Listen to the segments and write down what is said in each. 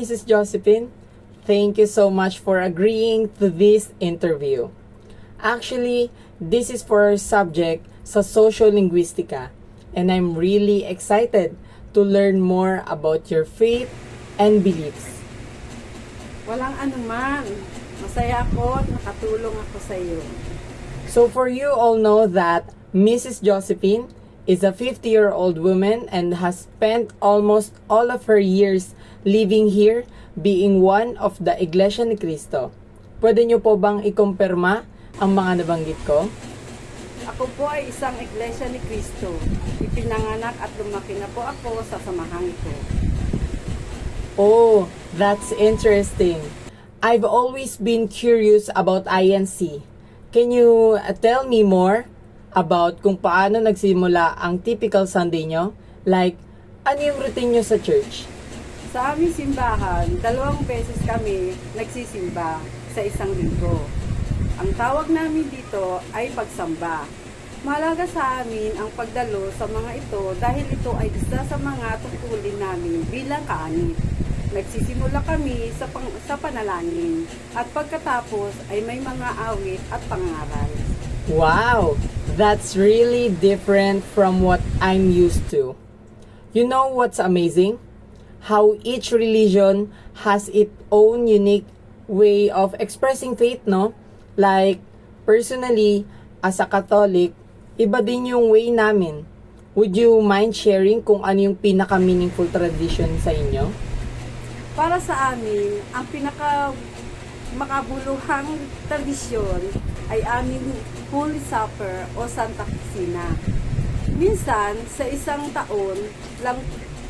Mrs. Josephine. Thank you so much for agreeing to this interview. Actually, this is for our subject sa Social Linguistica, and I'm really excited to learn more about your faith and beliefs. Walang anuman. Masaya ako at nakatulong ako sa iyo. So for you all know that Mrs. Josephine is a 50-year-old woman and has spent almost all of her years living here, being one of the Iglesia ni Cristo. Pwede niyo po bang ikumpirma ang mga nabanggit ko? Ako po ay isang Iglesia ni Cristo. Ipinanganak at lumaki na po ako sa samahan ito. Oh, that's interesting. I've always been curious about INC. Can you tell me more about kung paano nagsimula ang typical Sunday nyo? Like, ano yung routine nyo sa church? Sa aming simbahan, 2 beses kami nagsisimba sa isang linggo. Ang tawag namin dito ay pagsamba. Mahalaga sa amin ang pagdalo sa mga ito dahil ito ay isa sa mga tungkulin namin bilang kaanib. Nagsisimula kami sa panalangin at pagkatapos ay may mga awit at pangaral. Wow! That's really different from what I'm used to. You know what's amazing? How each religion has its own unique way of expressing faith, no? Like, personally, as a Catholic, iba din yung way namin. Would you mind sharing kung ano yung pinaka-meaningful tradition sa inyo? Para sa amin, ang pinaka makabuluhang tradisyon ay aming Holy Supper o Santa Cena. Minsan, sa isang taon,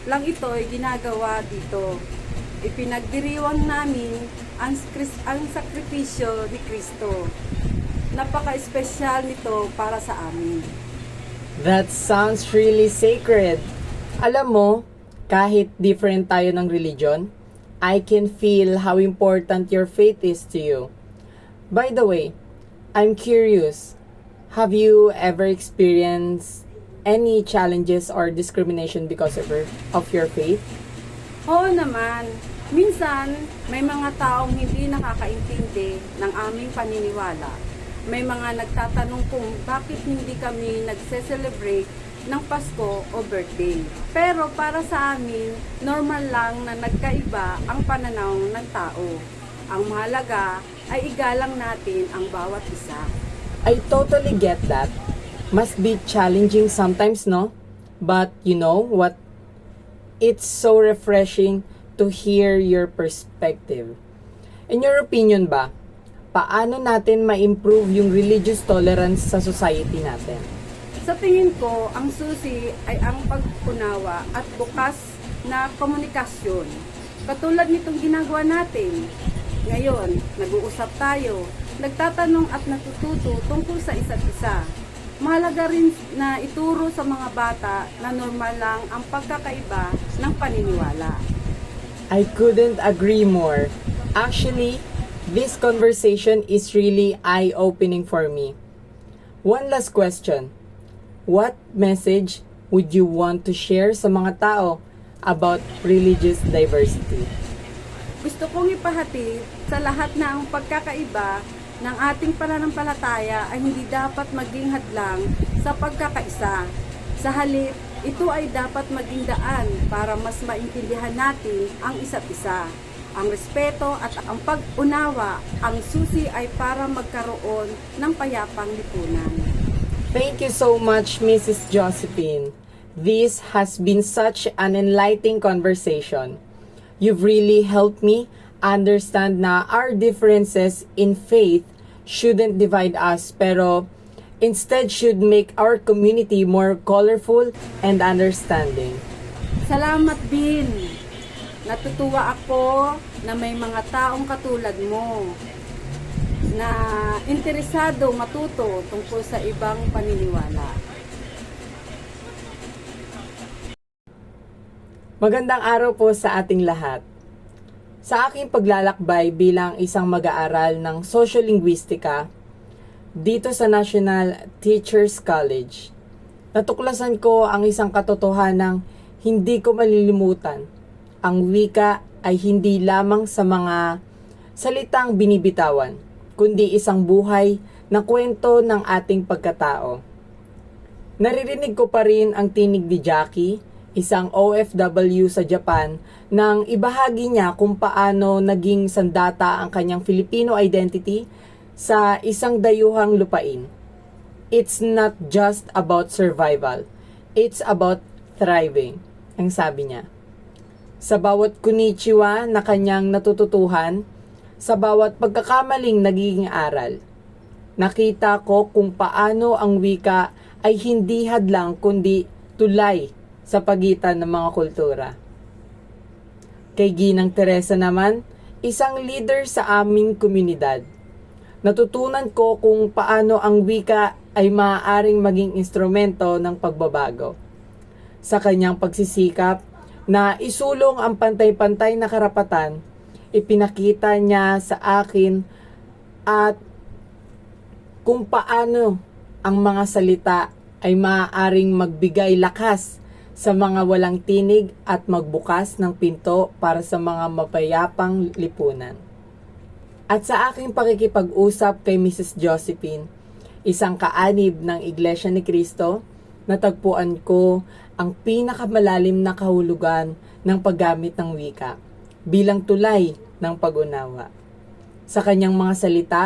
lang ito ay ginagawa dito. Ipinagdiriwang namin ang sakripisyo ni Kristo. Napaka-espesyal nito para sa amin. That sounds really sacred. Alam mo, kahit different tayo ng religion, I can feel how important your faith is to you. By the way, I'm curious, have you ever experienced any challenges or discrimination because of your faith? Oo naman. Minsan, may mga taong hindi nakakaintindi ng aming paniniwala. May mga nagtatanong kung bakit hindi kami nagse-celebrate ng Pasko o birthday. Pero para sa amin, normal lang na nagkaiba ang pananaw ng tao. Ang mahalaga ay igalang natin ang bawat isa. I totally get that. Must be challenging sometimes, no? But you know what? It's so refreshing to hear your perspective. In your opinion ba, paano natin ma-improve yung religious tolerance sa society natin? Sa tingin ko, ang susi ay ang pag-unawa at bukas na komunikasyon. Katulad nitong ginagawa natin. Ngayon, nag-uusap tayo, nagtatanong at natututo tungkol sa isa't isa. Mahalaga rin na ituro sa mga bata na normal lang ang pagkakaiba ng paniniwala. I couldn't agree more. Actually, this conversation is really eye-opening for me. One last question. What message would you want to share sa mga tao about religious diversity? Gusto kong ipahatid sa lahat na ang pagkakaiba ng ating pananampalataya ay hindi dapat maging hadlang sa pagkakaisa. Sa halip, ito ay dapat maging daan para mas maintindihan natin ang isa't isa. Ang respeto at ang pag-unawa, ang susi ay para magkaroon ng payapang lipunan. Thank you so much, Mrs. Josephine. This has been such an enlightening conversation. You've really helped me understand na our differences in faith shouldn't divide us, pero instead should make our community more colorful and understanding. Salamat din. Natutuwa ako na may mga taong katulad mo na interesado matuto tungkol sa ibang paniniwala. Magandang araw po sa ating lahat. Sa aking paglalakbay bilang isang mag-aaral ng Social Linguistica dito sa National Teachers College, natuklasan ko ang isang katotohanang hindi ko malilimutan, ang wika ay hindi lamang sa mga salitang binibitawan, kundi isang buhay na kwento ng ating pagkatao. Naririnig ko pa rin ang tinig ni Jackie, isang OFW sa Japan, nang ibahagi niya kung paano naging sandata ang kanyang Filipino identity sa isang dayuhang lupain. It's not just about survival, it's about thriving, ang sabi niya. Sa bawat konnichiwa na kanyang natututuhan, sa bawat pagkakamaling nagiging aral, nakita ko kung paano ang wika ay hindi hadlang kundi tulay sa pagitan ng mga kultura. Kay Ginang Teresa naman, isang leader sa aming komunidad, natutunan ko kung paano ang wika ay maaaring maging instrumento ng pagbabago. Sa kanyang pagsisikap na isulong ang pantay-pantay na karapatan, ipinakita niya sa akin at kung paano ang mga salita ay maaaring magbigay lakas sa mga walang tinig at magbukas ng pinto para sa mga mapayapang lipunan. At sa aking pakikipag-usap kay Mrs. Josephine, isang kaanib ng Iglesia ni Cristo, natagpuan ko ang pinakamalalim na kahulugan ng paggamit ng wika bilang tulay ng pag-unawa. Sa kanyang mga salita,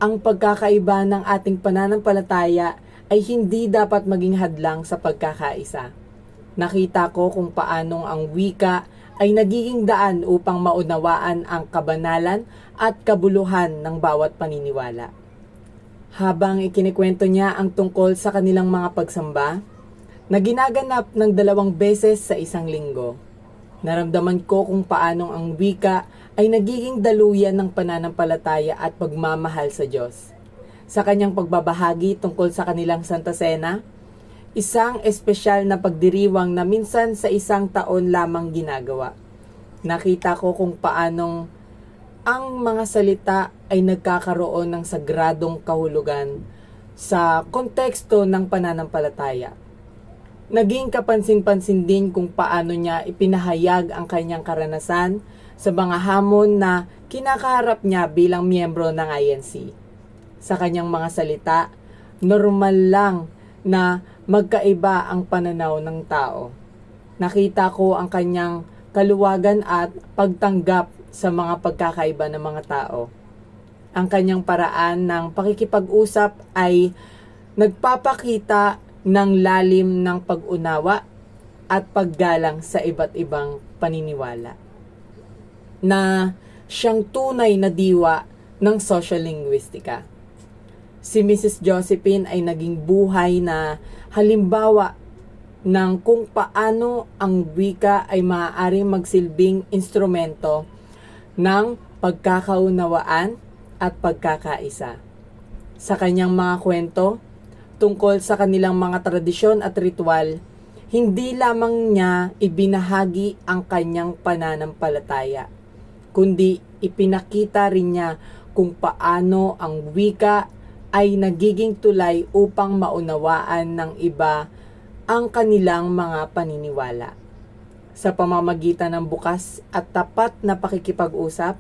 ang pagkakaiba ng ating pananampalataya ay hindi dapat maging hadlang sa pagkakaisa. Nakita ko kung paanong ang wika ay nagiging daan upang maunawaan ang kabanalan at kabuluhan ng bawat paniniwala. Habang ikinikwento niya ang tungkol sa kanilang mga pagsamba, na ginaganap ng 2 beses sa isang linggo, naramdaman ko kung paanong ang wika ay nagiging daluyan ng pananampalataya at pagmamahal sa Diyos. Sa kanyang pagbabahagi tungkol sa kanilang Santa Cena, isang espesyal na pagdiriwang na minsan sa isang taon lamang ginagawa. Nakita ko kung paanong ang mga salita ay nagkakaroon ng sagradong kahulugan sa konteksto ng pananampalataya. Naging kapansin-pansin din kung paano niya ipinahayag ang kanyang karanasan sa mga hamon na kinakaharap niya bilang miyembro ng INC. Sa kanyang mga salita, normal lang na magkaiba ang pananaw ng tao. Nakita ko ang kanyang kaluwagan at pagtanggap sa mga pagkakaiba ng mga tao. Ang kanyang paraan ng pakikipag-usap ay nagpapakita ng lalim ng pag-unawa at paggalang sa iba't ibang paniniwala, na siyang tunay na diwa ng social linguistika. Si Mrs. Josephine ay naging buhay na halimbawa ng kung paano ang wika ay maaaring magsilbing instrumento ng pagkakaunawaan at pagkakaisa. Sa kanyang mga kwento tungkol sa kanilang mga tradisyon at ritual, hindi lamang niya ibinahagi ang kanyang pananampalataya, kundi ipinakita rin niya kung paano ang wika ay nagiging tulay upang maunawaan ng iba ang kanilang mga paniniwala. Sa pamamagitan ng bukas at tapat na pakikipag-usap,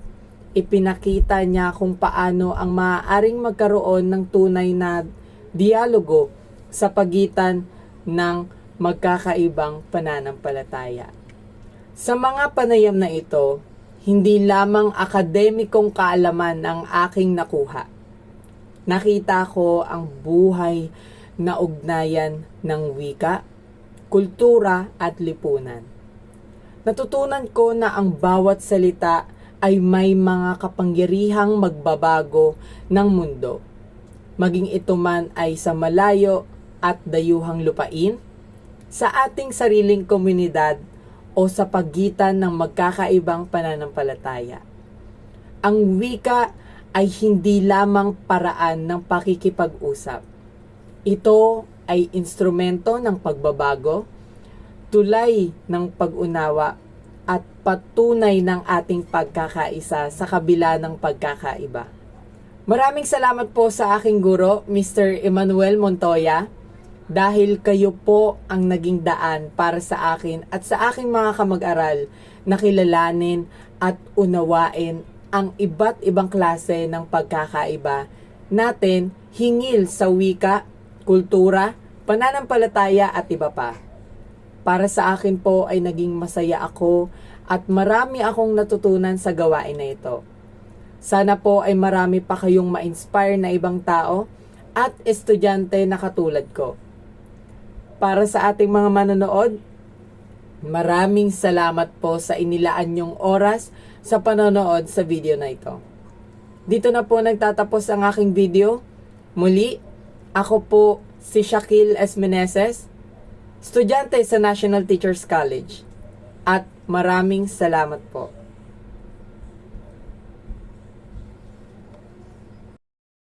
ipinakita niya kung paano ang maaaring magkaroon ng tunay na dialogo sa pagitan ng magkakaibang pananampalataya. Sa mga panayam na ito, hindi lamang akademikong kaalaman ang aking nakuha. Nakita ko ang buhay na ugnayan ng wika, kultura at lipunan. Natutunan ko na ang bawat salita ay may mga kapangyarihang magbabago ng mundo, maging ito man ay sa malayo at dayuhang lupain, sa ating sariling komunidad o sa pagitan ng magkakaibang pananampalataya. Ang wika ay hindi lamang paraan ng pakikipag-usap. Ito ay instrumento ng pagbabago, tulay ng pag-unawa at patunay ng ating pagkakaisa sa kabila ng pagkakaiba. Maraming salamat po sa aking guro, Mr. Emmanuel Montoya, dahil kayo po ang naging daan para sa akin at sa aking mga kamag-aral na kilalanin at unawain ang iba't ibang klase ng pagkakaiba natin hingil sa wika, kultura, pananampalataya at iba pa. Para sa akin po ay naging masaya ako at marami akong natutunan sa gawain na ito. Sana po ay marami pa kayong ma-inspire na ibang tao at estudyante na katulad ko. Para sa ating mga manonood, maraming salamat po sa inilaan nyong oras sa panonood sa video na ito. Dito na po nagtatapos ang aking video. Muli, ako po si Shaquille S. Meneses, estudyante sa National Teachers College. At maraming salamat po.